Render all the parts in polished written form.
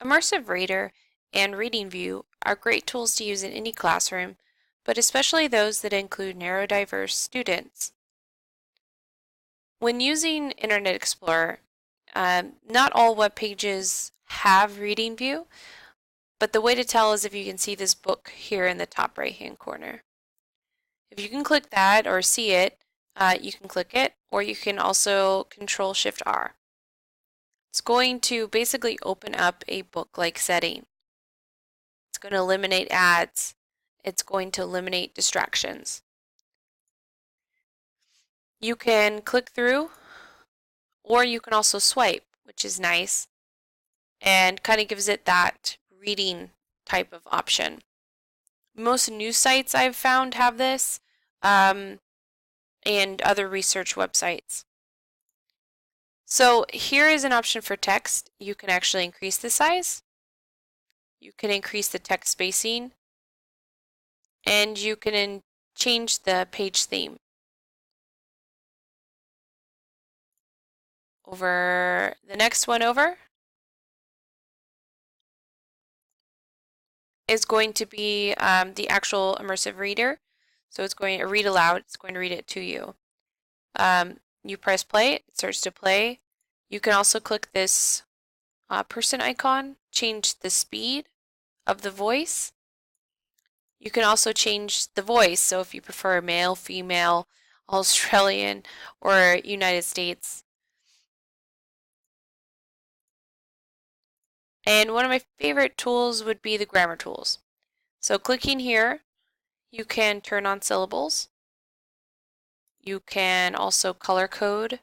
Immersive Reader and Reading View are great tools to use in any classroom, but especially those that include neurodiverse students. When using Internet Explorer, not all web pages have Reading View, but the way to tell is if you can see this book here in the top right-hand corner. If you can click that or see it, you can click it, or you can also Control-Shift-R. It's going to basically open up a book-like setting. It's going to eliminate ads. It's going to eliminate distractions. You can click through, or you can also swipe, which is nice, and kind of gives it that reading type of option. Most news sites I've found have this, and other research websites. So here is an option for text. You can actually increase the size. You can increase the text spacing, and you can change the page theme. Over the next one over is going to be the actual immersive reader. So it's going to read aloud. It's going to read it to you. You press play. It starts to play. You can also click this person icon, change the speed of the voice. You can also change the voice. So if you prefer male, female, Australian, or United States. And one of my favorite tools would be the grammar tools. So clicking here, you can turn on syllables. You can also color code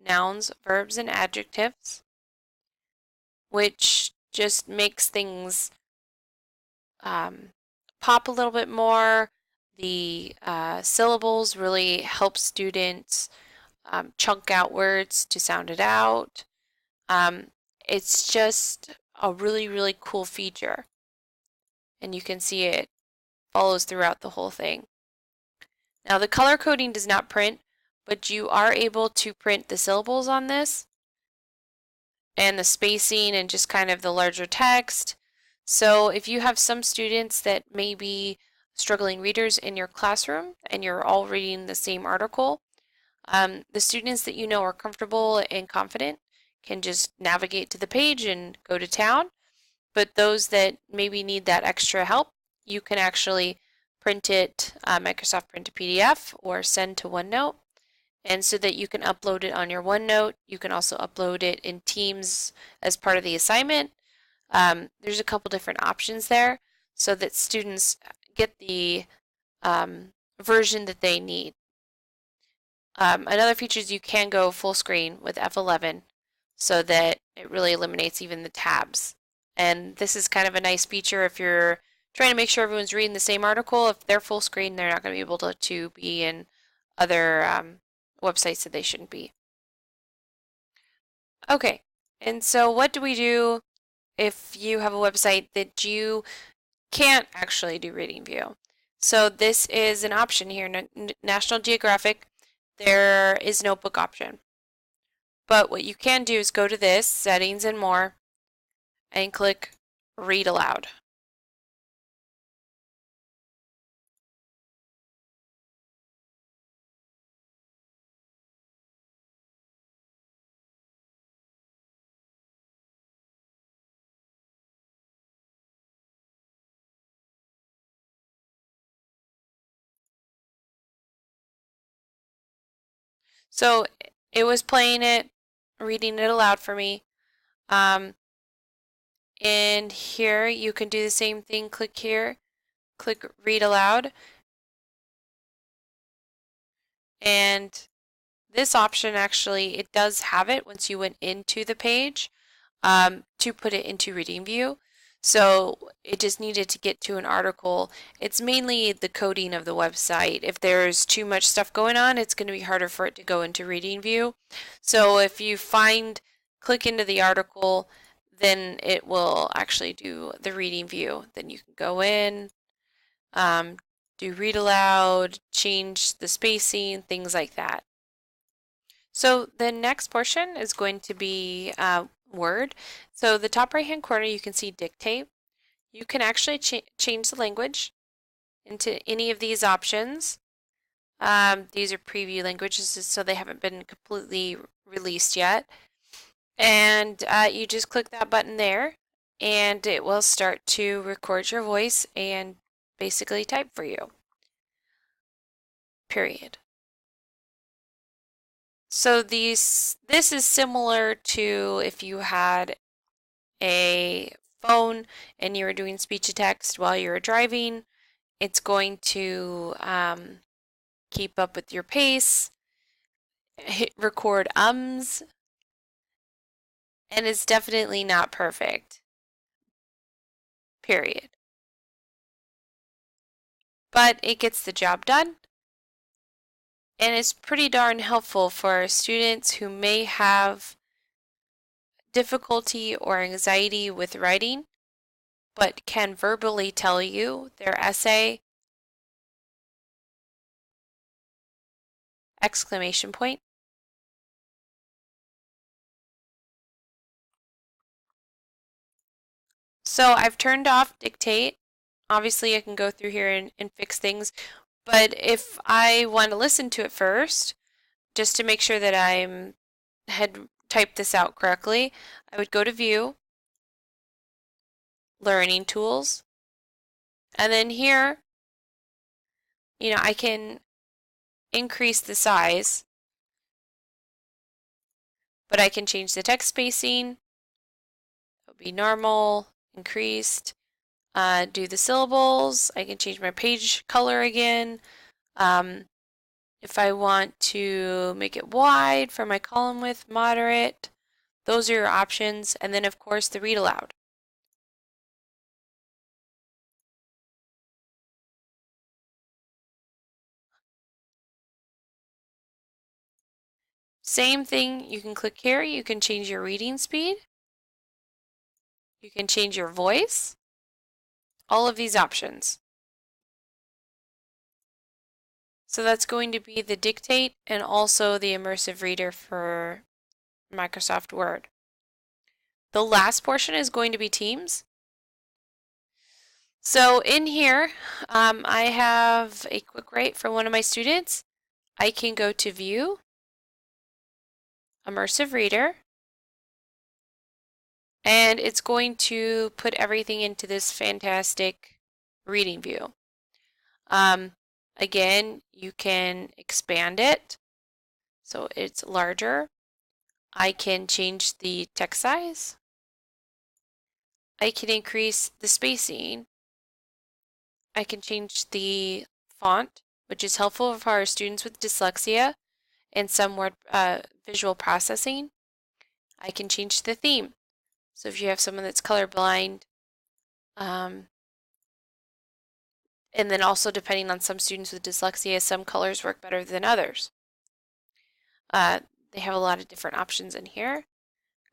nouns, verbs, and adjectives, which just makes things pop a little bit more. The syllables really help students chunk out words to sound it out. It's just a really, really cool feature. And you can see it follows throughout the whole thing. Now the color coding does not print, but you are able to print the syllables on this and the spacing and just kind of the larger text. So if you have some students that may be struggling readers in your classroom and you're all reading the same article, the students that you know are comfortable and confident can just navigate to the page and go to town. But those that maybe need that extra help, you can actually print it, Microsoft Print to PDF, or send to OneNote. And so that you can upload it on your OneNote. You can also upload it in Teams as part of the assignment. There's a couple different options there so that students get the version that they need. Another feature is you can go full screen with F11 so that it really eliminates even the tabs. And this is kind of a nice feature if you're trying to make sure everyone's reading the same article. If they're full screen, they're not going to be able to be in other websites that they shouldn't be. Okay, and so what do we do if you have a website that you can't actually do reading view? So this is an option here. National Geographic, there is no book option. But what you can do is go to this, settings and more, and click read aloud. So it was playing it, reading it aloud for me. And here you can do the same thing. Click here, click read aloud. And this option actually, it does have it once you went into the page to put it into reading view. So it just needed to get to an article. It's mainly the coding of the website. If there's too much stuff going on, it's going to be harder for it to go into reading view. So if you click into the article, then it will actually do the reading view. Then you can go in, do read aloud, change the spacing, things like that. So the next portion is going to be word. So the top right hand corner, you can see dictate. You can actually change the language into any of these options. These are preview languages, so they haven't been completely released yet. And you just click that button there, and it will start to record your voice and basically type for you. Period. So this is similar to if you had a phone and you were doing speech to text while you were driving. It's going to keep up with your pace, hit record ums, and it's definitely not perfect. Period. But it gets the job done, and it's pretty darn helpful for students who may have difficulty or anxiety with writing, but can verbally tell you their essay, exclamation point. So I've turned off dictate. Obviously I can go through here and fix things, but if I want to listen to it first, just to make sure that I had typed this out correctly, I would go to View, Learning Tools, and then here, I can increase the size, but I can change the text spacing. It'll be normal, increased. Do the syllables. I can change my page color again. If I want to make it wide for my column width, moderate, those are your options. And then, of course, the read aloud. Same thing, you can click here. You can change your reading speed. You can change your voice. All of these options. So that's going to be the dictate and also the immersive reader for Microsoft Word. The last portion is going to be Teams. So in here, I have a quick write for one of my students. I can go to View, Immersive Reader, and it's going to put everything into this fantastic reading view. Again, you can expand it so it's larger. I can change the text size. I can increase the spacing. I can change the font, which is helpful for our students with dyslexia and some word visual processing. I can change the theme. So if you have someone that's colorblind, and then also depending on some students with dyslexia, some colors work better than others. They have a lot of different options in here.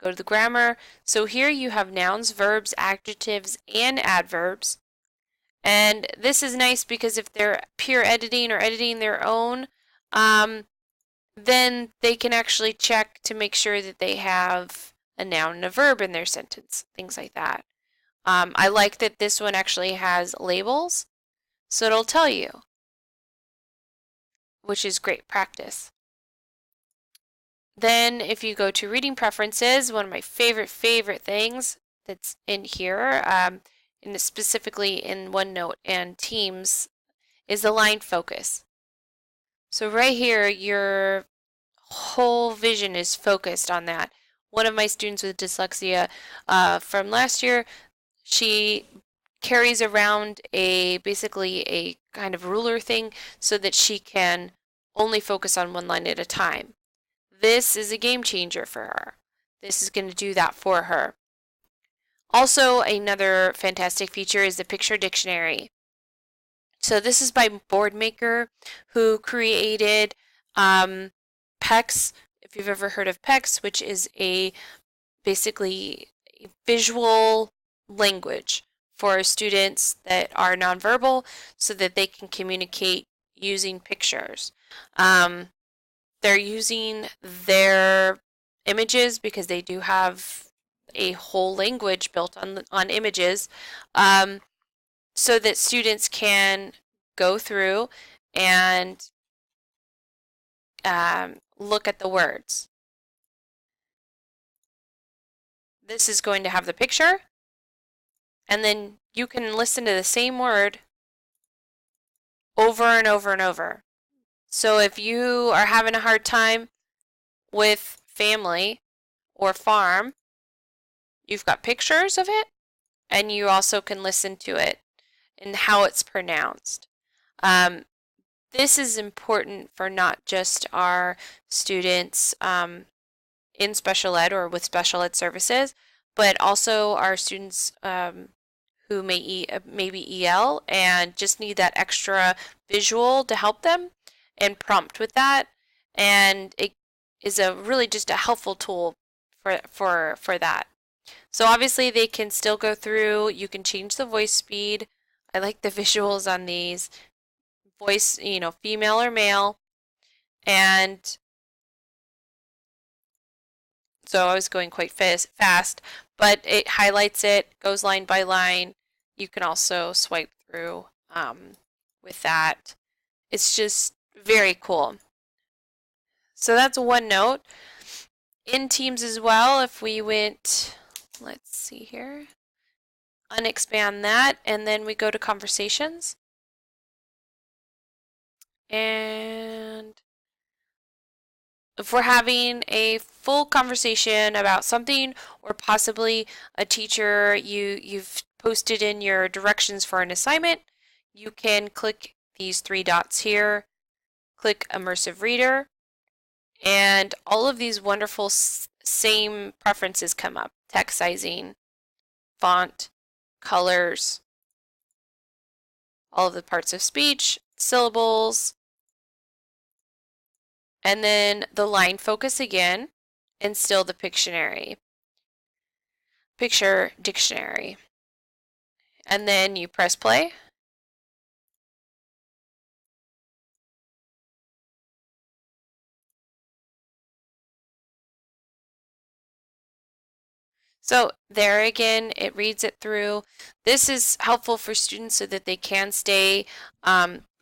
Go to the grammar. So here you have nouns, verbs, adjectives, and adverbs. And this is nice because if they're pure editing or editing their own, then they can actually check to make sure that they have a noun and a verb in their sentence, things like that. I like that this one actually has labels, so it'll tell you, which is great practice. Then if you go to reading preferences, one of my favorite things that's in here, and specifically in OneNote and Teams, is the line focus. So right here, your whole vision is focused on that. One of my students with dyslexia from last year, she carries around basically a kind of ruler thing so that she can only focus on one line at a time. This is a game changer for her. This is going to do that for her. Also, another fantastic feature is the picture dictionary. So this is by Boardmaker, who created PEX, if you've ever heard of PEX, which is basically a visual language for students that are nonverbal so that they can communicate using pictures. They're using their images because they do have a whole language built on images, um, so that students can go through and look at the words. This is going to have the picture, and then you can listen to the same word over and over and over. So if you are having a hard time with family or farm, you've got pictures of it, and you also can listen to it and how it's pronounced. This is important for not just our students in special ed or with special ed services, but also our students who may be EL and just need that extra visual to help them and prompt with that. And it is a really just a helpful tool for that. So obviously they can still go through, you can change the voice speed. I like the visuals on these. Voice, female or male. And so I was going quite fast, but it highlights it, goes line by line. You can also swipe through with that. It's just very cool. So that's OneNote. In Teams as well, if we went, let's see here, unexpand that, and then we go to Conversations. And if we're having a full conversation about something, or possibly a teacher you've posted in your directions for an assignment, you can click these three dots here, click Immersive Reader, and all of these wonderful same preferences come up: text sizing, font, colors, all of the parts of speech, syllables, and then the line focus again, and still the Pictionary. Picture dictionary. And then you press play. So there again, it reads it through. This is helpful for students so that they can stay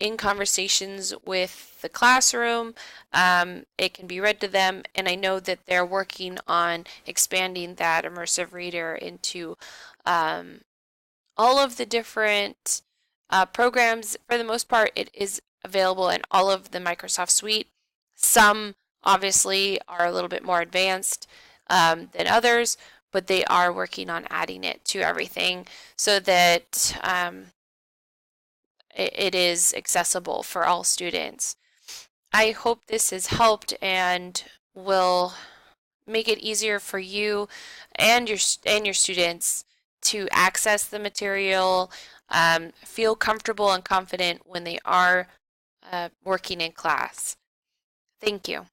in conversations with the classroom. It can be read to them, and I know that they're working on expanding that immersive reader into all of the different programs. For the most part, it is available in all of the Microsoft suite. Some obviously are a little bit more advanced than others, but they are working on adding it to everything so that it is accessible for all students. I hope this has helped and will make it easier for you and your students to access the material, feel comfortable and confident when they are working in class. Thank you.